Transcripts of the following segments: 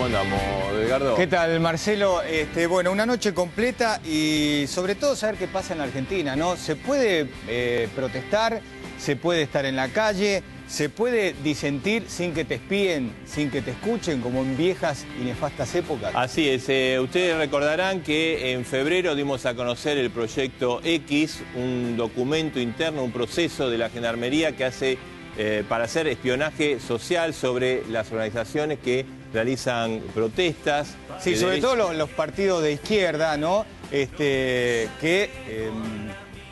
¿Cómo andamos, Edgardo? ¿Qué tal, Marcelo? Bueno, una noche completa y sobre todo saber qué pasa en la Argentina, ¿no? Se puede protestar, se puede estar en la calle, se puede disentir sin que te espíen, sin que te escuchen, como en viejas y nefastas épocas. Así es, ustedes recordarán que en febrero dimos a conocer el Proyecto X, un documento interno, un proceso de la Gendarmería que hace para hacer espionaje social sobre las organizaciones que realizan protestas. Sí, sobre todo los partidos de izquierda, ¿no?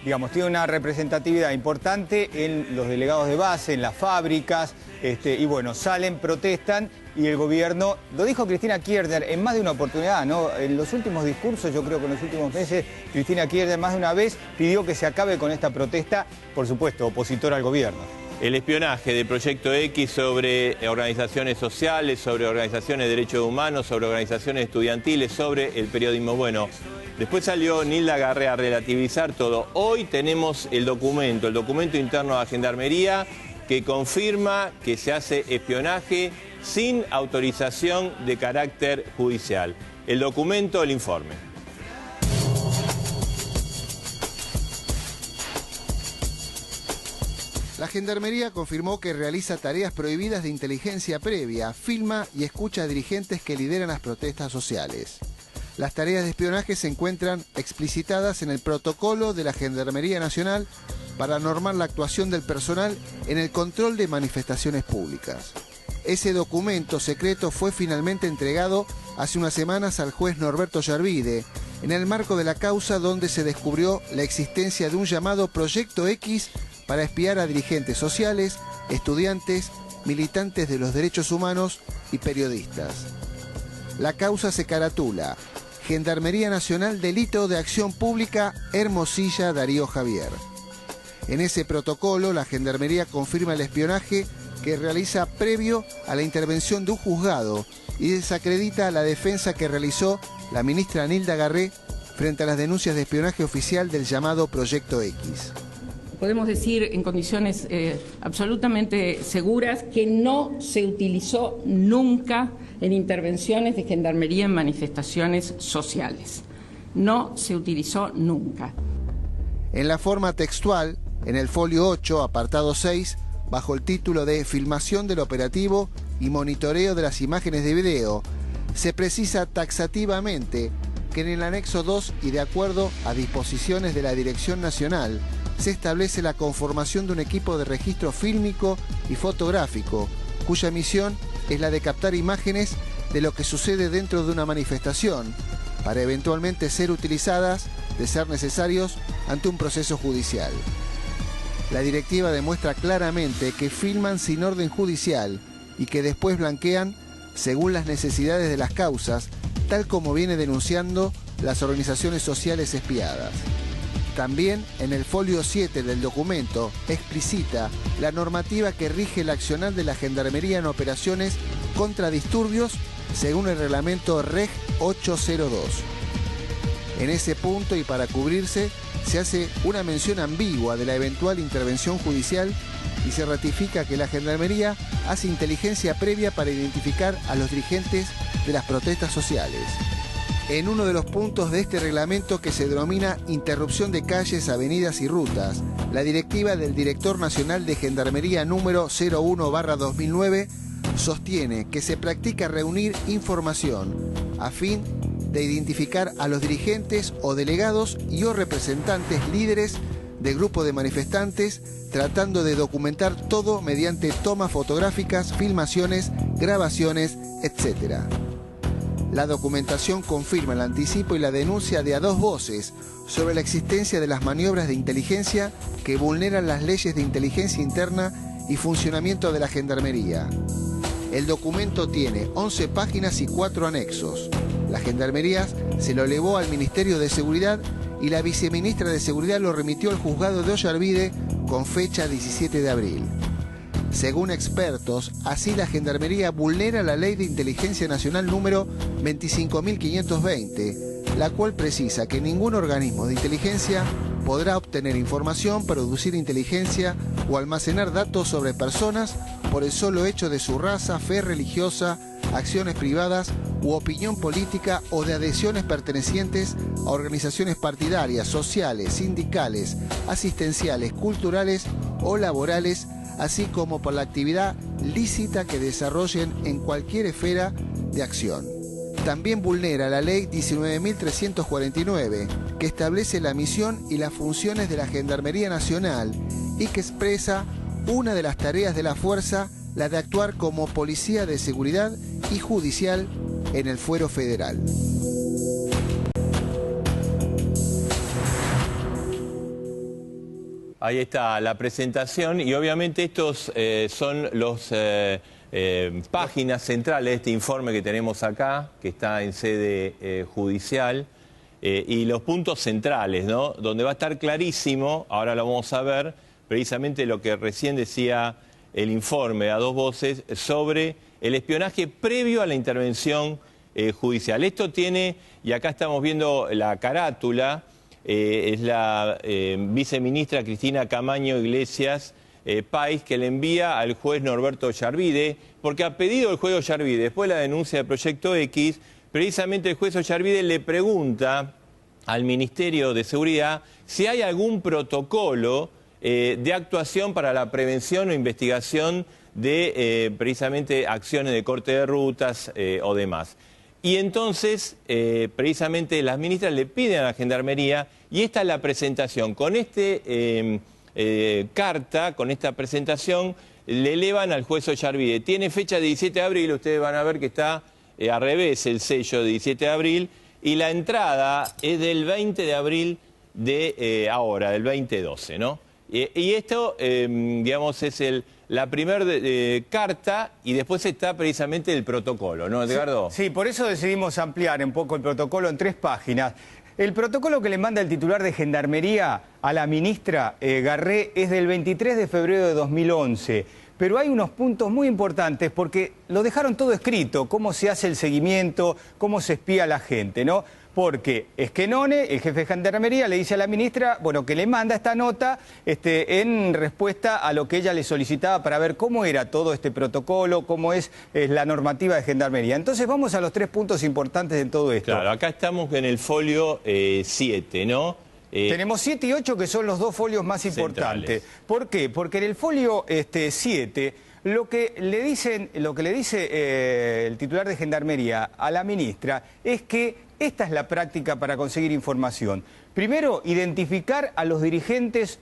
Digamos, tiene una representatividad importante en los delegados de base, en las fábricas, y bueno, salen, protestan, y el gobierno, lo dijo Cristina Kirchner en más de una oportunidad, ¿no? En los últimos discursos, yo creo que en los últimos meses, Cristina Kirchner más de una vez pidió que se acabe con esta protesta, por supuesto, opositora al gobierno. El espionaje del Proyecto X sobre organizaciones sociales, sobre organizaciones de derechos humanos, sobre organizaciones estudiantiles, sobre el periodismo. Bueno, después salió Nilda Garré a relativizar todo. Hoy tenemos el documento interno de la Gendarmería que confirma que se hace espionaje sin autorización de carácter judicial. El documento, el informe. La Gendarmería confirmó que realiza tareas prohibidas de inteligencia previa, filma y escucha a dirigentes que lideran las protestas sociales. Las tareas de espionaje se encuentran explicitadas en el protocolo de la Gendarmería Nacional para normar la actuación del personal en el control de manifestaciones públicas. Ese documento secreto fue finalmente entregado hace unas semanas al juez Norberto Yarvide, en el marco de la causa donde se descubrió la existencia de un llamado Proyecto X para espiar a dirigentes sociales, estudiantes, militantes de los derechos humanos y periodistas. La causa se caratula: Gendarmería Nacional, Delito de Acción Pública, Hermosilla, Darío Javier. En ese protocolo, la Gendarmería confirma el espionaje que realiza previo a la intervención de un juzgado y desacredita la defensa que realizó la ministra Nilda Garré frente a las denuncias de espionaje oficial del llamado Proyecto X. Podemos decir en condiciones absolutamente seguras que no se utilizó nunca en intervenciones de Gendarmería en manifestaciones sociales. No se utilizó nunca. En la forma textual, en el folio 8, apartado 6, bajo el título de Filmación del operativo y monitoreo de las imágenes de video, se precisa taxativamente que en el anexo 2 y de acuerdo a disposiciones de la Dirección Nacional, se establece la conformación de un equipo de registro fílmico y fotográfico, cuya misión es la de captar imágenes de lo que sucede dentro de una manifestación, para eventualmente ser utilizadas, de ser necesarios, ante un proceso judicial. La directiva demuestra claramente que filman sin orden judicial y que después blanquean según las necesidades de las causas, tal como viene denunciando las organizaciones sociales espiadas. También en el folio 7 del documento explicita la normativa que rige el accionar de la Gendarmería en operaciones contra disturbios según el reglamento Reg 802. En ese punto y para cubrirse se hace una mención ambigua de la eventual intervención judicial y se ratifica que la Gendarmería hace inteligencia previa para identificar a los dirigentes de las protestas sociales. En uno de los puntos de este reglamento que se denomina interrupción de calles, avenidas y rutas, la directiva del Director Nacional de Gendarmería número 01/2009 sostiene que se practica reunir información a fin de identificar a los dirigentes o delegados y o representantes líderes de grupo de manifestantes, tratando de documentar todo mediante tomas fotográficas, filmaciones, grabaciones, etc. La documentación confirma el anticipo y la denuncia de a dos voces sobre la existencia de las maniobras de inteligencia que vulneran las leyes de inteligencia interna y funcionamiento de la Gendarmería. El documento tiene 11 páginas y 4 anexos. La Gendarmería se lo elevó al Ministerio de Seguridad y la viceministra de Seguridad lo remitió al juzgado de Ollarvide con fecha 17 de abril. Según expertos, así la Gendarmería vulnera la Ley de Inteligencia Nacional número 25.520, la cual precisa que ningún organismo de inteligencia podrá obtener información, producir inteligencia o almacenar datos sobre personas por el solo hecho de su raza, fe religiosa, acciones privadas u opinión política o de adhesiones pertenecientes a organizaciones partidarias, sociales, sindicales, asistenciales, culturales o laborales, así como por la actividad lícita que desarrollen en cualquier esfera de acción. También vulnera la Ley 19.349, que establece la misión y las funciones de la Gendarmería Nacional y que expresa una de las tareas de la fuerza, la de actuar como policía de seguridad y judicial en el fuero federal. Ahí está la presentación y obviamente estos son los páginas centrales de este informe que tenemos acá, que está en sede judicial, y los puntos centrales, ¿no? Donde va a estar clarísimo, ahora lo vamos a ver, precisamente lo que recién decía el informe a dos voces sobre el espionaje previo a la intervención judicial. Esto tiene, y acá estamos viendo la carátula, es la viceministra Cristina Camaño Iglesias País, que le envía al juez Norberto Ollarvide, porque a pedido del juez Ollarvide, después de la denuncia del Proyecto X, precisamente el juez Ollarvide le pregunta al Ministerio de Seguridad si hay algún protocolo de actuación para la prevención o investigación de precisamente acciones de corte de rutas o demás. Y entonces, precisamente las ministras le piden a la Gendarmería, y esta es la presentación, con carta, con esta presentación, le elevan al juez Ollarvide. Tiene fecha de 17 de abril, ustedes van a ver que está al revés el sello de 17 de abril, y la entrada es del 20 de abril de ahora, del 2012, ¿no? Y esto, digamos, es la primera carta, y después está precisamente el protocolo, ¿no, Edgardo? Sí, por eso decidimos ampliar un poco el protocolo en 3 páginas. El protocolo que le manda el titular de Gendarmería a la ministra Garré es del 23 de febrero de 2011. Pero hay unos puntos muy importantes porque lo dejaron todo escrito, cómo se hace el seguimiento, cómo se espía a la gente, ¿no? Porque Esquenone, el jefe de Gendarmería, le dice a la ministra, bueno, que le manda esta nota en respuesta a lo que ella le solicitaba para ver cómo era todo este protocolo, cómo es la normativa de Gendarmería. Entonces vamos a los 3 puntos importantes de todo esto. Claro, acá estamos en el folio 7, ¿no? Tenemos 7 y 8 que son los 2 folios más importantes. Centrales. ¿Por qué? Porque en el folio 7 lo que le dice el titular de Gendarmería a la ministra es que esta es la práctica para conseguir información. Primero, identificar a los dirigentes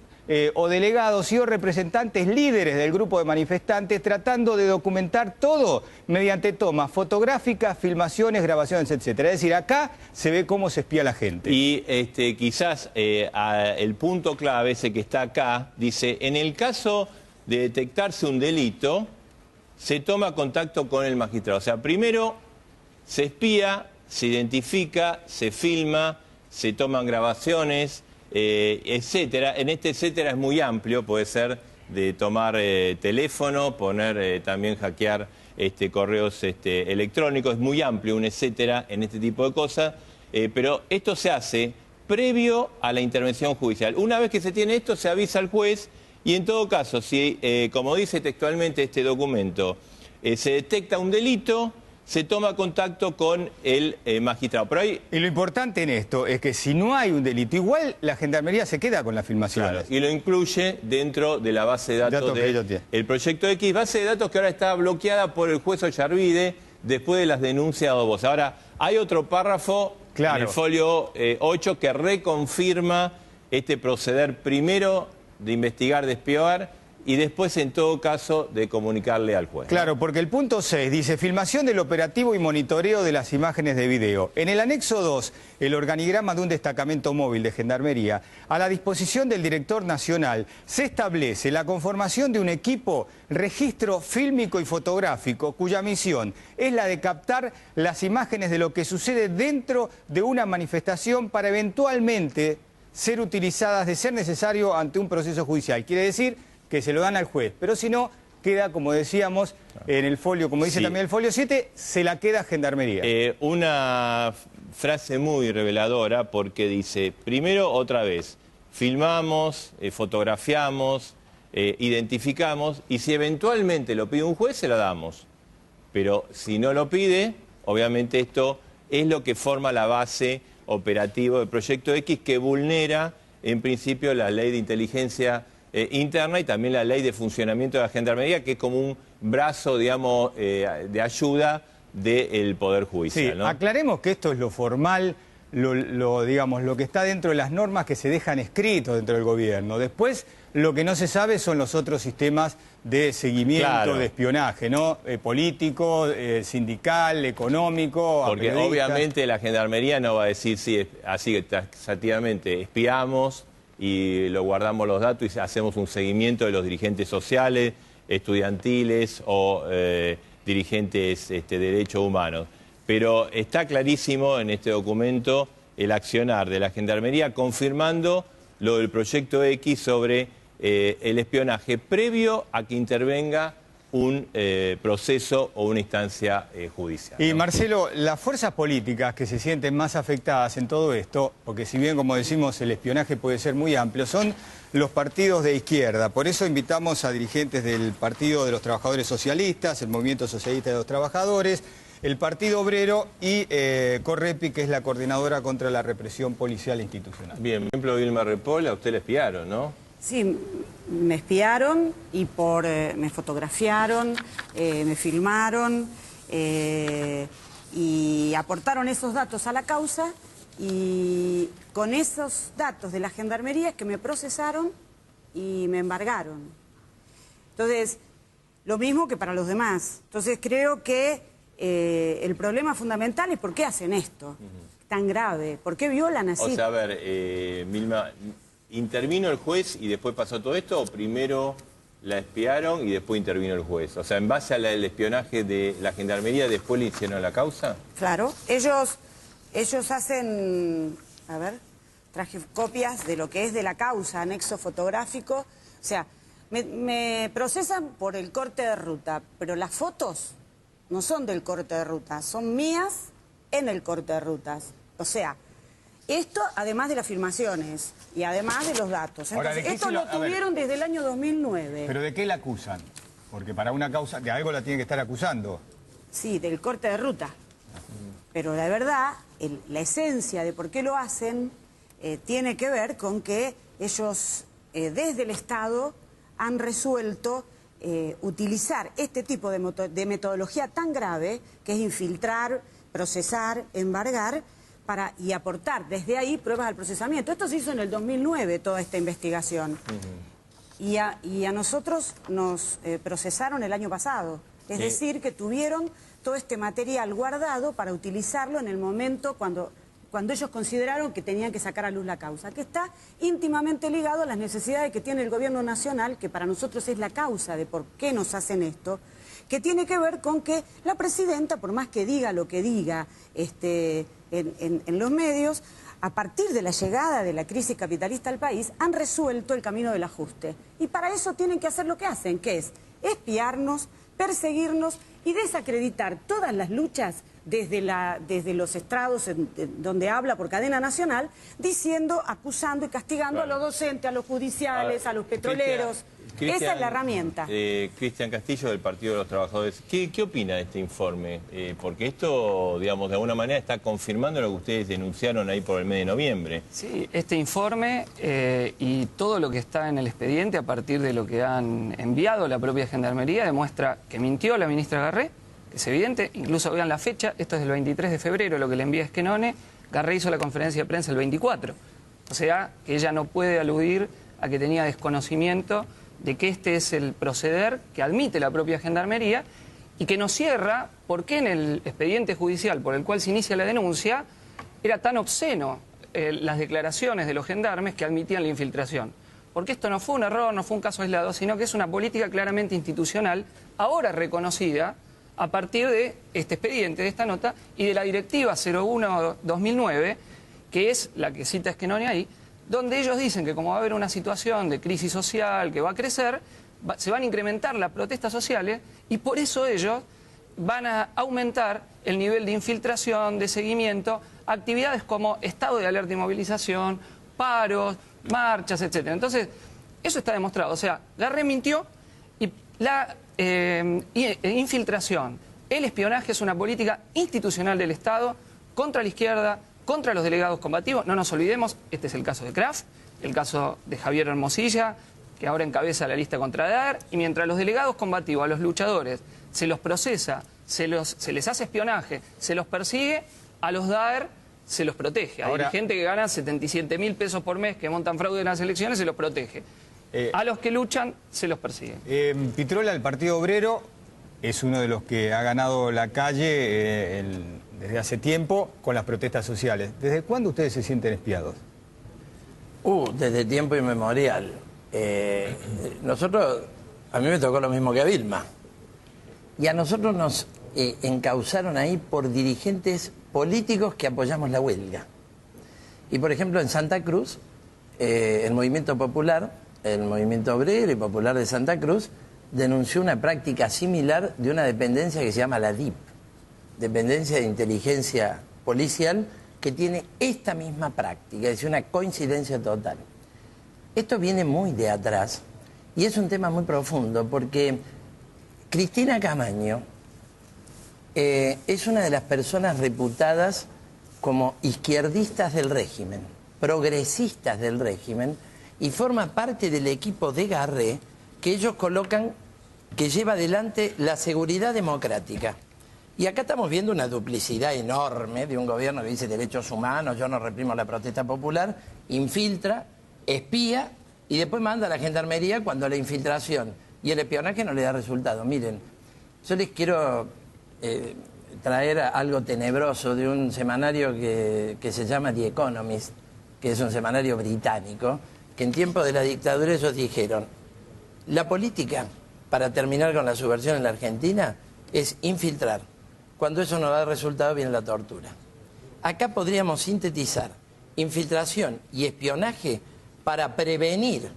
o delegados y o representantes líderes del grupo de manifestantes, tratando de documentar todo mediante tomas fotográficas, filmaciones, grabaciones, etc. Es decir, acá se ve cómo se espía a la gente. Y quizás el punto clave, ese que está acá, dice, en el caso de detectarse un delito, se toma contacto con el magistrado. O sea, primero se espía, se identifica, se filma, se toman grabaciones, etcétera. En este etcétera es muy amplio, puede ser de tomar teléfono, poner también hackear correos electrónicos, es muy amplio un etcétera en este tipo de cosas, pero esto se hace previo a la intervención judicial. Una vez que se tiene esto, se avisa al juez y en todo caso, si, como dice textualmente este documento, se detecta un delito, se toma contacto con el magistrado. Pero hay... Y lo importante en esto es que si no hay un delito, igual la Gendarmería se queda con las filmaciones. Claro, y lo incluye dentro de la base de datos del Proyecto X, base de datos que ahora está bloqueada por el juez Ollarvide después de las denuncias de vos. Ahora, hay otro párrafo en el folio 8 que reconfirma este proceder primero de investigar, de espiar, y después, en todo caso, de comunicarle al juez. Claro, porque el punto 6 dice filmación del operativo y monitoreo de las imágenes de video. En el anexo 2, el organigrama de un destacamento móvil de Gendarmería, a la disposición del director nacional, se establece la conformación de un equipo registro fílmico y fotográfico, cuya misión es la de captar las imágenes de lo que sucede dentro de una manifestación para eventualmente ser utilizadas, de ser necesario, ante un proceso judicial. Quiere decir que se lo dan al juez, pero si no, queda, como decíamos, en el folio, como dice también el folio 7, se la queda Gendarmería. Una frase muy reveladora, porque dice, primero, otra vez, filmamos, fotografiamos, identificamos, y si eventualmente lo pide un juez, se lo damos. Pero si no lo pide, obviamente esto es lo que forma la base operativa del Proyecto X, que vulnera en principio la ley de inteligencia interna y también la ley de funcionamiento de la Gendarmería, que es como un brazo, digamos, de ayuda del Poder Judicial, Sí, ¿no? aclaremos que esto es lo formal, digamos, lo que está dentro de las normas que se dejan escritos dentro del gobierno. Después, lo que no se sabe son los otros sistemas de seguimiento, Claro. de espionaje, ¿no? Político, sindical, económico. Porque obviamente la Gendarmería no va a decir, sí, así que taxativamente espiamos y lo guardamos los datos y hacemos un seguimiento de los dirigentes sociales, estudiantiles o dirigentes de derechos humanos. Pero está clarísimo en este documento el accionar de la Gendarmería confirmando lo del Proyecto X sobre el espionaje previo a que intervenga un proceso o una instancia judicial, Y ¿no? Marcelo, las fuerzas políticas que se sienten más afectadas en todo esto, porque si bien, como decimos, el espionaje puede ser muy amplio, son los partidos de izquierda. Por eso invitamos a dirigentes del Partido de los Trabajadores Socialistas, el Movimiento Socialista de los Trabajadores, el Partido Obrero y Correpi, que es la coordinadora contra la represión policial e institucional. Bien, por ejemplo, Vilma Ripoll, a usted le espiaron, ¿no? Sí, me espiaron y me fotografiaron, me filmaron y aportaron esos datos a la causa, y con esos datos de la Gendarmería es que me procesaron y me embargaron. Entonces, lo mismo que para los demás. Entonces creo que el problema fundamental es por qué hacen esto tan grave, por qué violan así. O sea, a ver, Vilma, ¿intervino el juez y después pasó todo esto o primero la espiaron y después intervino el juez? O sea, en base al espionaje de la Gendarmería, ¿después le hicieron la causa? Claro, ellos hacen, a ver, traje copias de lo que es de la causa, anexo fotográfico. O sea, me procesan por el corte de ruta, pero las fotos no son del corte de ruta, son mías en el corte de rutas. O sea, esto además de las filmaciones y además de los datos. Ahora, Entonces, ¿de qué esto se lo a ver, tuvieron desde el año 2009. ¿Pero de qué la acusan? Porque para una causa, de algo la tiene que estar acusando. Sí, del corte de ruta. Pero la verdad, la esencia de por qué lo hacen tiene que ver con que ellos desde el Estado han resuelto utilizar este tipo de metodología tan grave, que es infiltrar, procesar, embargar, y aportar desde ahí pruebas al procesamiento. Esto se hizo en el 2009, toda esta investigación. Y a nosotros nos procesaron el año pasado. Es decir, que tuvieron todo este material guardado para utilizarlo en el momento cuando ellos consideraron que tenían que sacar a luz la causa, que está íntimamente ligado a las necesidades que tiene el gobierno nacional, que para nosotros es la causa de por qué nos hacen esto, que tiene que ver con que la presidenta, por más que diga lo que diga en los medios, a partir de la llegada de la crisis capitalista al país, han resuelto el camino del ajuste. Y para eso tienen que hacer lo que hacen, que es espiarnos, perseguirnos y desacreditar todas las luchas desde los estrados donde habla por cadena nacional, diciendo, acusando y castigando a los docentes, a los judiciales, a los petroleros. Esa es la herramienta. Cristian Castillo, del Partido de los Trabajadores. ¿Qué opina de este informe? Porque esto, digamos, de alguna manera está confirmando lo que ustedes denunciaron ahí por el mes de noviembre. Sí, este informe y todo lo que está en el expediente a partir de lo que han enviado la propia Gendarmería demuestra que mintió la ministra Garré, que es evidente. Incluso vean la fecha, esto es del 23 de febrero, lo que le envía Schenone. Garré hizo la conferencia de prensa el 24. O sea, que ella no puede aludir a que tenía desconocimiento de que este es el proceder que admite la propia Gendarmería y que nos cierra por qué en el expediente judicial por el cual se inicia la denuncia era tan obsceno las declaraciones de los gendarmes que admitían la infiltración. Porque esto no fue un error, no fue un caso aislado, sino que es una política claramente institucional, ahora reconocida a partir de este expediente, de esta nota, y de la Directiva 01-2009, que es la que cita Schenone ahí, donde ellos dicen que como va a haber una situación de crisis social que va a crecer, se van a incrementar las protestas sociales y por eso ellos van a aumentar el nivel de infiltración, de seguimiento, actividades como estado de alerta y movilización, paros, marchas, etc. Entonces, eso está demostrado. O sea, Garré mintió y la infiltración, el espionaje es una política institucional del Estado contra la izquierda, contra los delegados combativos. No nos olvidemos, este es el caso de Kraft, el caso de Javier Hermosilla, que ahora encabeza la lista contra Daer, y mientras los delegados combativos, a los luchadores, se los procesa, se les hace espionaje, se los persigue, a los Daer se los protege. Hay gente que gana 77.000 pesos por mes, que montan fraude en las elecciones, se los protege. A los que luchan, se los persigue. Pitrola, el Partido Obrero, es uno de los que ha ganado la calle desde hace tiempo con las protestas sociales. ¿Desde cuándo ustedes se sienten espiados? Desde tiempo inmemorial. Nosotros, a mí me tocó lo mismo que a Vilma. Y a nosotros nos encausaron ahí por dirigentes políticos que apoyamos la huelga. Y por ejemplo en Santa Cruz, el movimiento popular, el movimiento obrero y popular de Santa Cruz, denunció una práctica similar de una dependencia que se llama la DIP, Dependencia de Inteligencia Policial, que tiene esta misma práctica, es decir, una coincidencia total. Esto viene muy de atrás y es un tema muy profundo porque Cristina Camaño es una de las personas reputadas como izquierdistas del régimen, progresistas del régimen, y forma parte del equipo de Garré que ellos colocan, que lleva adelante la seguridad democrática. Y acá estamos viendo una duplicidad enorme de un gobierno que dice derechos humanos, yo no reprimo la protesta popular, infiltra, espía y después manda a la gendarmería cuando la infiltración y el espionaje no le da resultado. Miren, yo les quiero traer algo tenebroso de un semanario que se llama The Economist, que es un semanario británico, que en tiempo de la dictadura ellos dijeron: la política para terminar con la subversión en la Argentina es infiltrar. Cuando eso no da resultado viene la tortura. Acá podríamos sintetizar infiltración y espionaje para prevenir,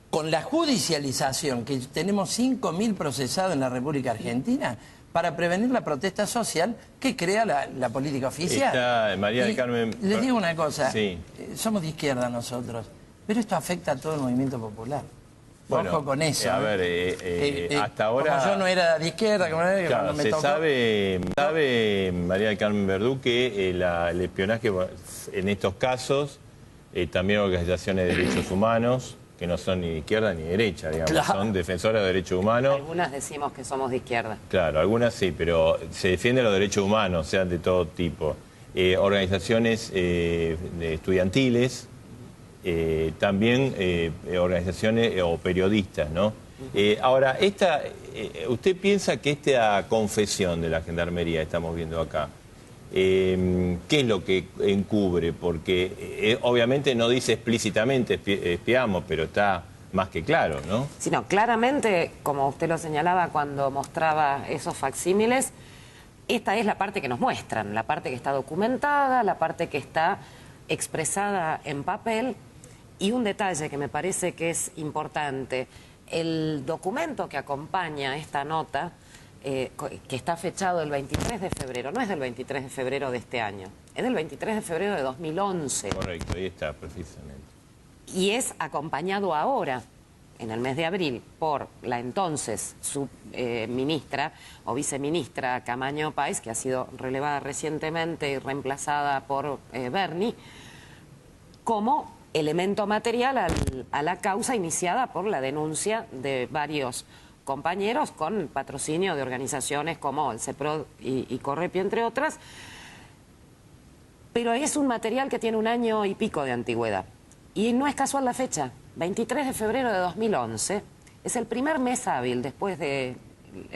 con la judicialización, que tenemos 5.000 procesados en la República Argentina, para prevenir la protesta social que crea la política oficial. Está María del Carmen. Les digo una cosa, sí. Somos de izquierda nosotros, pero esto afecta a todo el movimiento popular. Bueno, ojo con eso. A ver, hasta ahora... Como yo no era de izquierda, como era, claro, cuando me se tocó... sabe, María del Carmen Verdú, que el espionaje en estos casos, también organizaciones de derechos humanos, que no son ni de izquierda ni de derecha, digamos, claro, son defensoras de derechos humanos. Algunas decimos que somos de izquierda. Claro, algunas sí, pero se defienden los derechos humanos, sean de todo tipo. Organizaciones estudiantiles, también organizaciones o periodistas, ¿no? Ahora, ¿usted piensa que esta confesión de la Gendarmería, estamos viendo acá, qué es lo que encubre? Porque obviamente no dice explícitamente espiamos, pero está más que claro, ¿no? Sí, no, claramente, como usted lo señalaba cuando mostraba esos facsímiles, esta es la parte que nos muestran, la parte que está documentada, la parte que está expresada en papel. Y un detalle que me parece que es importante, el documento que acompaña esta nota, que está fechado el 23 de febrero, no es del 23 de febrero de este año, es del 23 de febrero de 2011. Correcto, ahí está, precisamente. Y es acompañado ahora, en el mes de abril, por la entonces subministra o viceministra Camaño Páez, que ha sido relevada recientemente y reemplazada por Berni, como elemento material a la causa iniciada por la denuncia de varios compañeros con patrocinio de organizaciones como el CEPROD y Correpi, entre otras, pero es un material que tiene 1 año y pico de antigüedad. Y no es casual la fecha, 23 de febrero de 2011, es el primer mes hábil después del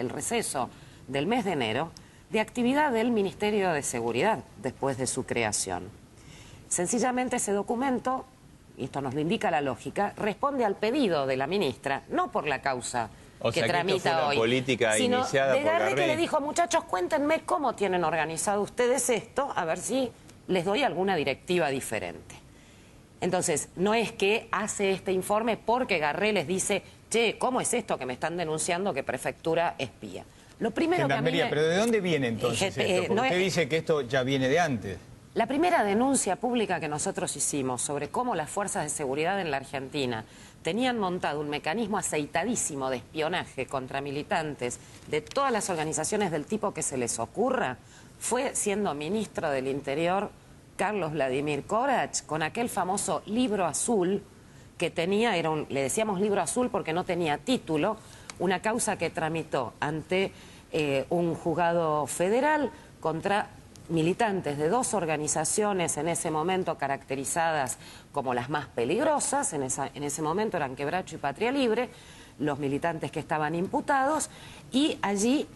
receso del mes de enero de actividad del Ministerio de Seguridad después de su creación. Sencillamente ese documento, y esto nos lo indica la lógica, responde al pedido de la ministra, no por la causa que tramita hoy, política sino iniciada de por Garré, que le dijo: muchachos, cuéntenme cómo tienen organizado ustedes esto, a ver si les doy alguna directiva diferente. Entonces, no es que hace este informe porque Garré les dice: che, ¿cómo es esto que me están denunciando que Prefectura espía? Lo primero que a mí pero ¿de dónde viene entonces esto? Porque usted dice que esto ya viene de antes. La primera denuncia pública que nosotros hicimos sobre cómo las fuerzas de seguridad en la Argentina tenían montado un mecanismo aceitadísimo de espionaje contra militantes de todas las organizaciones del tipo que se les ocurra, fue siendo ministro del Interior Carlos Vladimir Corach, con aquel famoso libro azul que tenía, le decíamos libro azul porque no tenía título, una causa que tramitó ante un juzgado federal contra militantes de 2 organizaciones en ese momento caracterizadas como las más peligrosas, en ese momento eran Quebracho y Patria Libre, los militantes que estaban imputados, y allí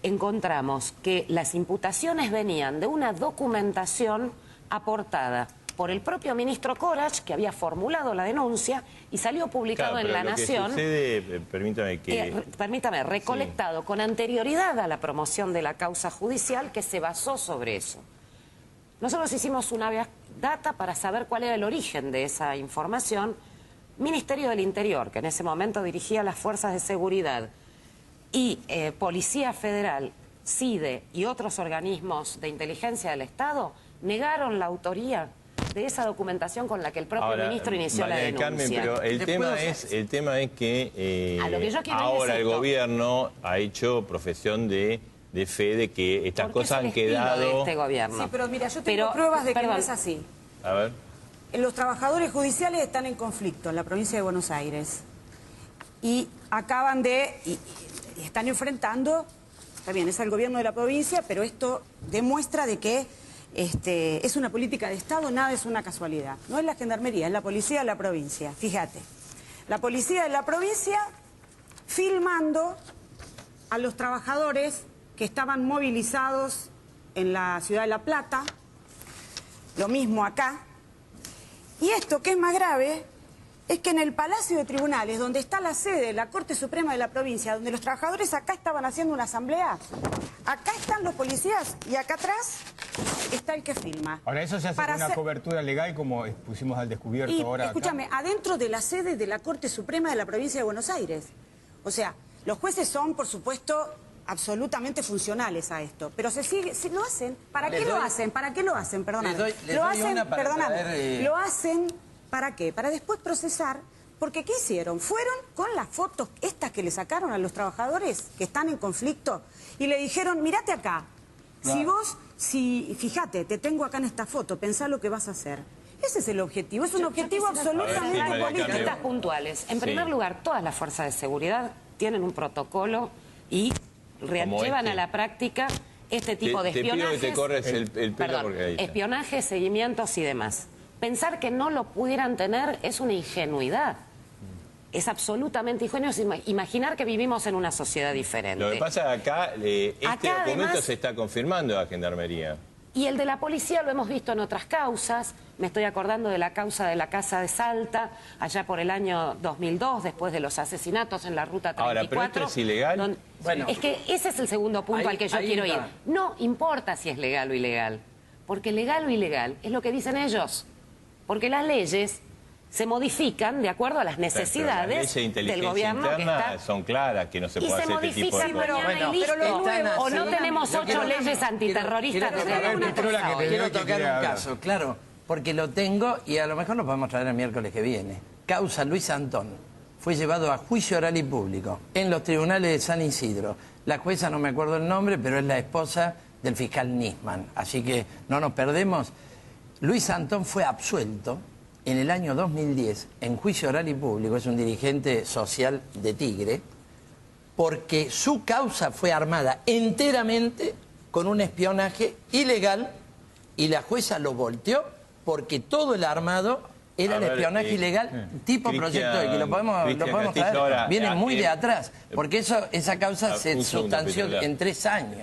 encontramos que las imputaciones venían de una documentación aportada por el propio ministro Corach, que había formulado la denuncia y salió publicado en La Nación. Sucede, permítame, recolectado con anterioridad a la promoción de la causa judicial que se basó sobre eso. Nosotros hicimos una data para saber cuál era el origen de esa información. Ministerio del Interior, que en ese momento dirigía las fuerzas de seguridad, y Policía Federal, CIDE y otros organismos de inteligencia del Estado negaron la autoría de esa documentación con la que el propio ministro inició la denuncia. Carmen, pero el tema es que, ahora el gobierno ha hecho profesión de fe de que estas cosas han quedado... De este gobierno. Sí, pero mira, yo tengo pruebas de que no es así. A ver. Los trabajadores judiciales están en conflicto en la provincia de Buenos Aires y acaban de... y están enfrentando, está bien, es el gobierno de la provincia, pero esto demuestra de que es una política de Estado, nada es una casualidad. No es la gendarmería, es la policía de la provincia. Fíjate, la policía de la provincia filmando a los trabajadores que estaban movilizados en la ciudad de La Plata, lo mismo acá. Y esto, que es más grave, es que en el Palacio de Tribunales, donde está la sede de la Corte Suprema de la provincia, donde los trabajadores acá estaban haciendo una asamblea, acá están los policías y acá atrás está el que filma. Ahora, eso se hace con una cobertura legal, como pusimos al descubierto y, ahora. Escúchame, acá, adentro de la sede de la Corte Suprema de la provincia de Buenos Aires. O sea, los jueces son, por supuesto, absolutamente funcionales a esto, pero se sigue, lo hacen. ¿Para qué lo hacen? ¿Para qué lo hacen? Perdóname. Lo hacen, ¿para qué? Para después procesar, porque ¿qué hicieron? Fueron con las fotos estas que le sacaron a los trabajadores que están en conflicto y le dijeron, mirate acá, claro. Fíjate, te tengo acá en esta foto, pensá lo que vas a hacer. Ese es el objetivo, es un objetivo absolutamente político. Puntuales. En primer lugar, todas las fuerzas de seguridad tienen un protocolo y llevan a la práctica este tipo de espionaje. Te pido que te corres el pelo porque ahí está. Espionaje, seguimientos y demás. Pensar que no lo pudieran tener es una ingenuidad. Es absolutamente ingenuo imaginar que vivimos en una sociedad diferente. Lo que pasa es que acá, documento además, se está confirmando a la Gendarmería. Y el de la policía lo hemos visto en otras causas. Me estoy acordando de la causa de la Casa de Salta, allá por el año 2002, después de los asesinatos en la Ruta 34. Ahora, ¿pero esto es ilegal? Bueno, es que ese es el segundo punto al que yo quiero ir. No importa si es legal o ilegal, porque legal o ilegal es lo que dicen ellos. Porque las leyes se modifican de acuerdo a las necesidades del gobierno que está... son claras, que no se puede hacer este tipo de cosas. O no tenemos 8 leyes antiterroristas. Quiero tocar un caso, claro, porque lo tengo y a lo mejor lo podemos traer el miércoles que viene. Causa Luis Antón. Fue llevado a juicio oral y público en los tribunales de San Isidro. La jueza, no me acuerdo el nombre, pero es la esposa del fiscal Nisman. Así que no nos perdemos. Luis Antón fue absuelto en el año 2010 en juicio oral y público, es un dirigente social de Tigre, porque su causa fue armada enteramente con un espionaje ilegal y la jueza lo volteó porque todo el armado era el espionaje ilegal tipo Proyecto X. Lo podemos traer, ahora, viene muy de atrás, porque esa causa se sustanció en 3 años.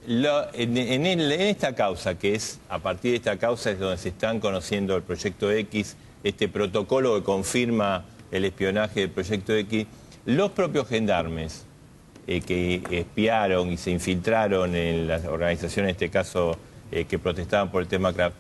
En esta causa, que es a partir de esta causa es donde se están conociendo el Proyecto X, este protocolo que confirma el espionaje del Proyecto X, los propios gendarmes que espiaron y se infiltraron en las organizaciones, en este caso, que protestaban por el tema Kraft,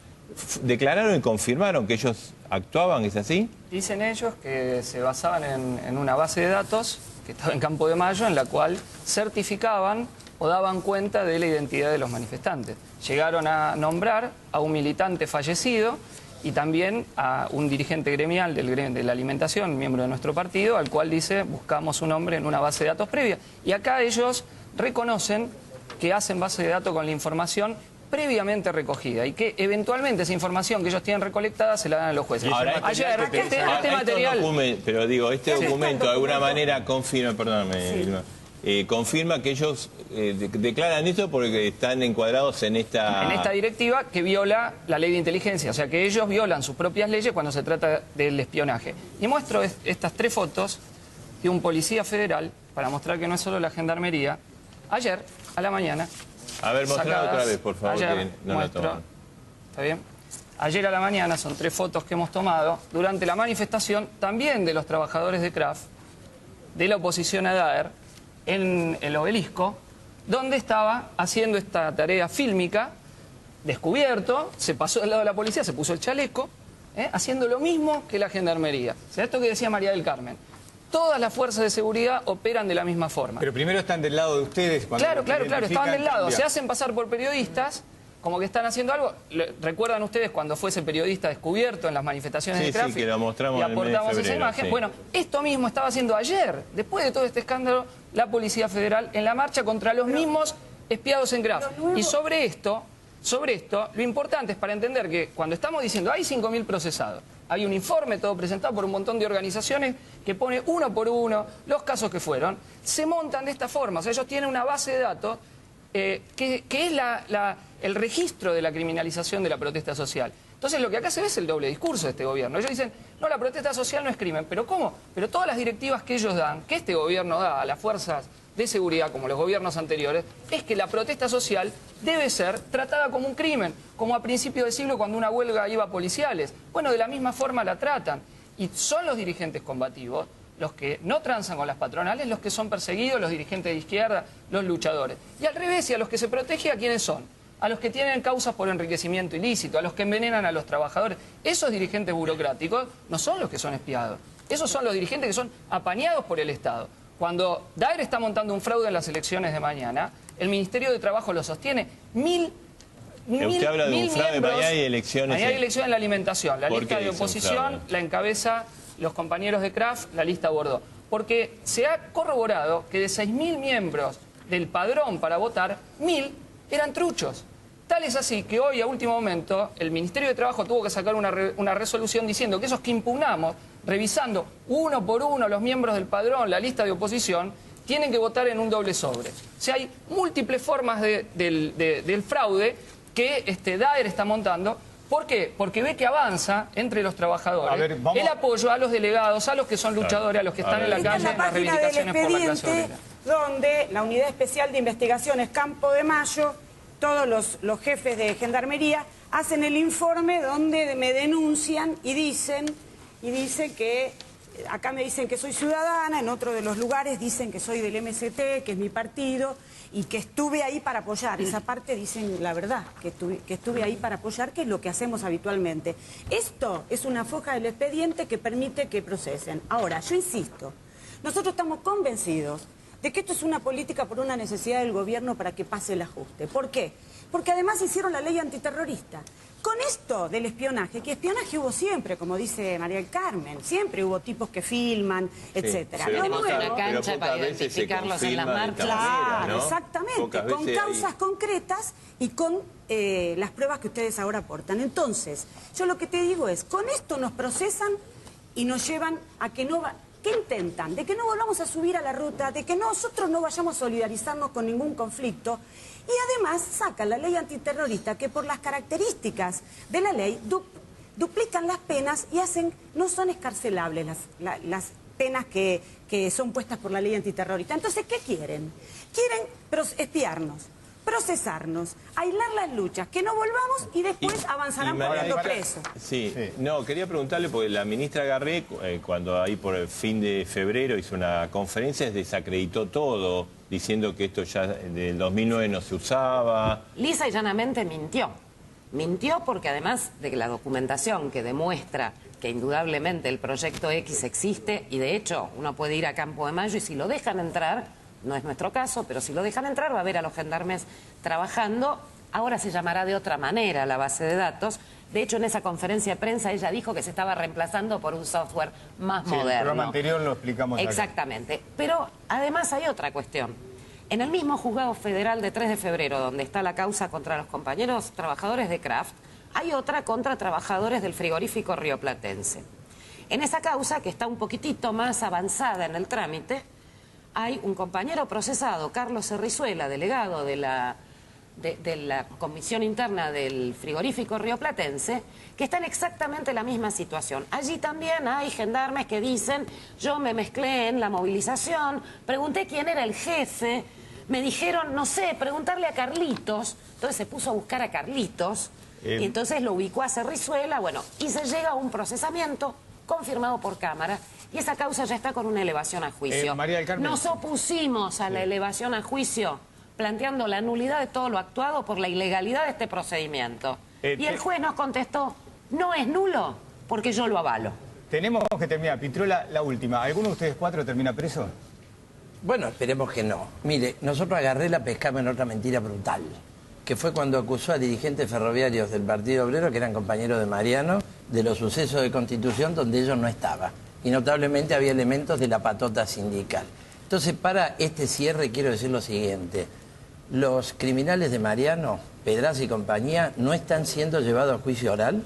declararon y confirmaron que ellos actuaban, ¿es así? Dicen ellos que se basaban en una base de datos que estaba en Campo de Mayo, en la cual certificaban o daban cuenta de la identidad de los manifestantes. Llegaron a nombrar a un militante fallecido y también a un dirigente gremial de la alimentación, miembro de nuestro partido, al cual dice, buscamos su nombre en una base de datos previa. Y acá ellos reconocen que hacen base de datos con la información previamente recogida y que eventualmente esa información que ellos tienen recolectada se la dan a los jueces. Ahora, este material... Pero digo, este documento de alguna manera confirma, perdóname, Vilma, confirma que ellos declaran esto porque están encuadrados en esta directiva que viola la ley de inteligencia, o sea que ellos violan sus propias leyes cuando se trata del espionaje. Y muestro estas 3 fotos de un policía federal para mostrar que no es solo la gendarmería. Ayer, a la mañana... A ver, mostrá otra vez, por favor, ayer, que no la toman. ¿Está bien? Ayer a la mañana, son 3 fotos que hemos tomado, durante la manifestación también de los trabajadores de Kraft, de la oposición a Daer, en el Obelisco, donde estaba haciendo esta tarea fílmica, descubierto, se pasó del lado de la policía, se puso el chaleco, haciendo lo mismo que la gendarmería. O sea, esto que decía María del Carmen. Todas las fuerzas de seguridad operan de la misma forma. Pero primero están del lado de ustedes. Claro, estaban del lado. Se hacen pasar por periodistas, como que están haciendo algo. ¿Recuerdan ustedes cuando fue ese periodista descubierto en las manifestaciones de Kraft? Sí, que lo mostramos y en el mes de aportamos esa febrero, imagen. sí. Bueno, esto mismo estaba haciendo ayer, después de todo este escándalo, la Policía Federal en la marcha contra los mismos espiados en Kraft. Y sobre esto, lo importante es para entender que cuando estamos diciendo hay 5.000 procesados, hay un informe todo presentado por un montón de organizaciones que pone uno por uno los casos que fueron, se montan de esta forma. O sea, ellos tienen una base de datos que es el registro de la criminalización de la protesta social. Entonces lo que acá se ve es el doble discurso de este gobierno. Ellos dicen, no, la protesta social no es crimen. ¿Pero cómo? Pero todas las directivas que ellos dan, que este gobierno da a las fuerzas de seguridad, como los gobiernos anteriores, es que la protesta social debe ser tratada como un crimen, como a principios del siglo cuando una huelga iba a policiales. Bueno, de la misma forma la tratan. Y son los dirigentes combativos, los que no transan con las patronales, los que son perseguidos, los dirigentes de izquierda, los luchadores. Y al revés, y a los que se protege, ¿a quiénes son? A los que tienen causas por enriquecimiento ilícito, a los que envenenan a los trabajadores. Esos dirigentes burocráticos no son los que son espiados. Esos son los dirigentes que son apañados por el Estado. Cuando Daer está montando un fraude en las elecciones de mañana, el Ministerio de Trabajo lo sostiene. Usted habla de un fraude, mañana hay elecciones. Mañana hay elecciones en la alimentación. La lista de oposición la encabeza los compañeros de Kraft, la lista Bordeaux. Porque se ha corroborado que de 6.000 miembros del padrón para votar, 1.000 eran truchos. Tal es así que hoy, a último momento, el Ministerio de Trabajo tuvo que sacar una resolución diciendo que esos que impugnamos, revisando uno por uno los miembros del padrón, la lista de oposición, tienen que votar en un doble sobre. O sea, hay múltiples formas del fraude que Daer está montando. ¿Por qué? Porque ve que avanza entre los trabajadores el apoyo a los delegados, a los que son luchadores, a los que están en la calle, en las reivindicaciones por la clase obrera. Donde la Unidad Especial de Investigaciones Campo de Mayo, todos los jefes de gendarmería, hacen el informe donde me denuncian y dicen que, acá me dicen que soy ciudadana, en otro de los lugares dicen que soy del MST, que es mi partido, y que estuve ahí para apoyar. Esa parte dicen la verdad, que estuve ahí para apoyar, que es lo que hacemos habitualmente. Esto es una foja del expediente que permite que procesen. Ahora, yo insisto, nosotros estamos convencidos de que esto es una política por una necesidad del gobierno para que pase el ajuste. ¿Por qué? Porque además hicieron la ley antiterrorista. Con esto del espionaje, que espionaje hubo siempre, como dice María del Carmen, siempre hubo tipos que filman, etcétera. Sí, tenemos una cancha para identificarlos en las marchas. Claro, ¿no? exactamente, con causas concretas y con las pruebas que ustedes ahora aportan. Entonces, yo lo que te digo es, con esto nos procesan y nos llevan a que no... ¿Qué intentan? De que no volvamos a subir a la ruta, de que nosotros no vayamos a solidarizarnos con ningún conflicto. Y además sacan la ley antiterrorista que por las características de la ley duplican las penas y no son escarcelables las penas que son puestas por la ley antiterrorista. Entonces, ¿qué quieren? Quieren espiarnos, procesarnos, aislar las luchas, que no volvamos y después avanzarán poniendo presos. Sí, no, quería preguntarle, porque la ministra Garré, cuando ahí por el fin de febrero hizo una conferencia, desacreditó todo, diciendo que esto ya del 2009 no se usaba. Lisa y llanamente mintió. Mintió porque además de que la documentación que demuestra que indudablemente el proyecto X existe, y de hecho uno puede ir a Campo de Mayo y si lo dejan entrar, no es nuestro caso, pero si lo dejan entrar va a ver a los gendarmes trabajando. Ahora se llamará de otra manera la base de datos. De hecho, en esa conferencia de prensa ella dijo que se estaba reemplazando por un software más moderno. El programa anterior lo explicamos acá. Exactamente. Pero además hay otra cuestión. En el mismo juzgado federal de 3 de febrero, donde está la causa contra los compañeros trabajadores de Kraft, hay otra contra trabajadores del frigorífico rioplatense. En esa causa, que está un poquitito más avanzada en el trámite, hay un compañero procesado, Carlos Cerrizuela, delegado de la comisión interna del frigorífico rioplatense, que está en exactamente la misma situación. Allí también hay gendarmes que dicen, yo me mezclé en la movilización, pregunté quién era el jefe, me dijeron, no sé, preguntarle a Carlitos. Entonces se puso a buscar a Carlitos y entonces lo ubicó a Cerrizuela, bueno, y se llega a un procesamiento confirmado por cámara y esa causa ya está con una elevación a juicio. María del Carmen. Nos opusimos a la elevación a juicio, planteando la nulidad de todo lo actuado por la ilegalidad de este procedimiento. Y el juez nos contestó, no es nulo, porque yo lo avalo. Tenemos que terminar. Pitrola, la última. ¿Alguno de ustedes 4 termina preso? Bueno, esperemos que no. Mire, nosotros a Garré la pescamos en otra mentira brutal, que fue cuando acusó a dirigentes ferroviarios del Partido Obrero, que eran compañeros de Mariano, de los sucesos de Constitución donde ellos no estaban. Y notablemente había elementos de la patota sindical. Entonces, para este cierre quiero decir lo siguiente. Los criminales de Mariano, Pedraza y compañía, no están siendo llevados a juicio oral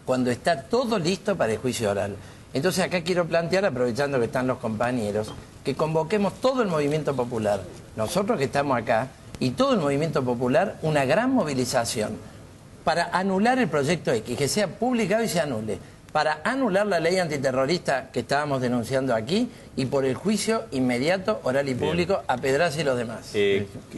cuando está todo listo para el juicio oral. Entonces acá quiero plantear, aprovechando que están los compañeros, que convoquemos todo el movimiento popular, nosotros que estamos acá, y todo el movimiento popular, una gran movilización para anular el proyecto X, que sea publicado y se anule, para anular la ley antiterrorista que estábamos denunciando aquí y por el juicio inmediato, oral y público a Pedraza y los demás.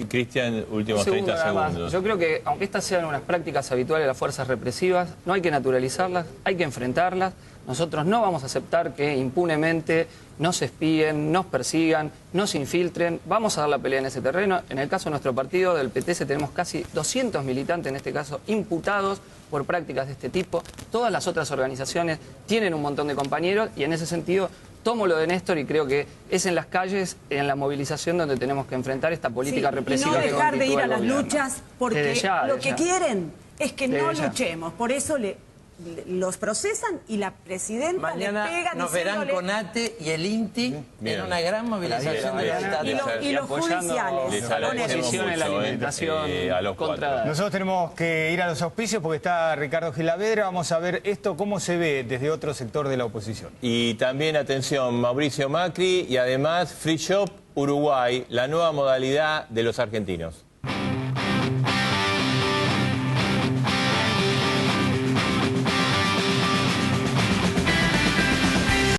Cristian, últimos 30 segundos. Yo creo que aunque estas sean unas prácticas habituales de las fuerzas represivas, no hay que naturalizarlas, hay que enfrentarlas. Nosotros no vamos a aceptar que impunemente nos espíen, nos persigan, nos infiltren. Vamos a dar la pelea en ese terreno. En el caso de nuestro partido, del PTS, tenemos casi 200 militantes, en este caso, imputados por prácticas de este tipo. Todas las otras organizaciones tienen un montón de compañeros y en ese sentido tomo lo de Néstor y creo que es en las calles, en la movilización, donde tenemos que enfrentar esta política represiva. Y no dejar de ir a las luchas, porque Desde que quieren es que no Desde ya. luchemos. Por eso los procesan y la presidenta Mañana les pega nos verán con ATE y el INTI en una gran movilización de los estados. y los judiciales. Les agradecemos oposición en la mucho, alimentación a los contra... 4. Nosotros tenemos que ir a los auspicios porque está Ricardo Gilavedra. Vamos a ver esto cómo se ve desde otro sector de la oposición. Y también, atención, Mauricio Macri y además Free Shop Uruguay, la nueva modalidad de los argentinos.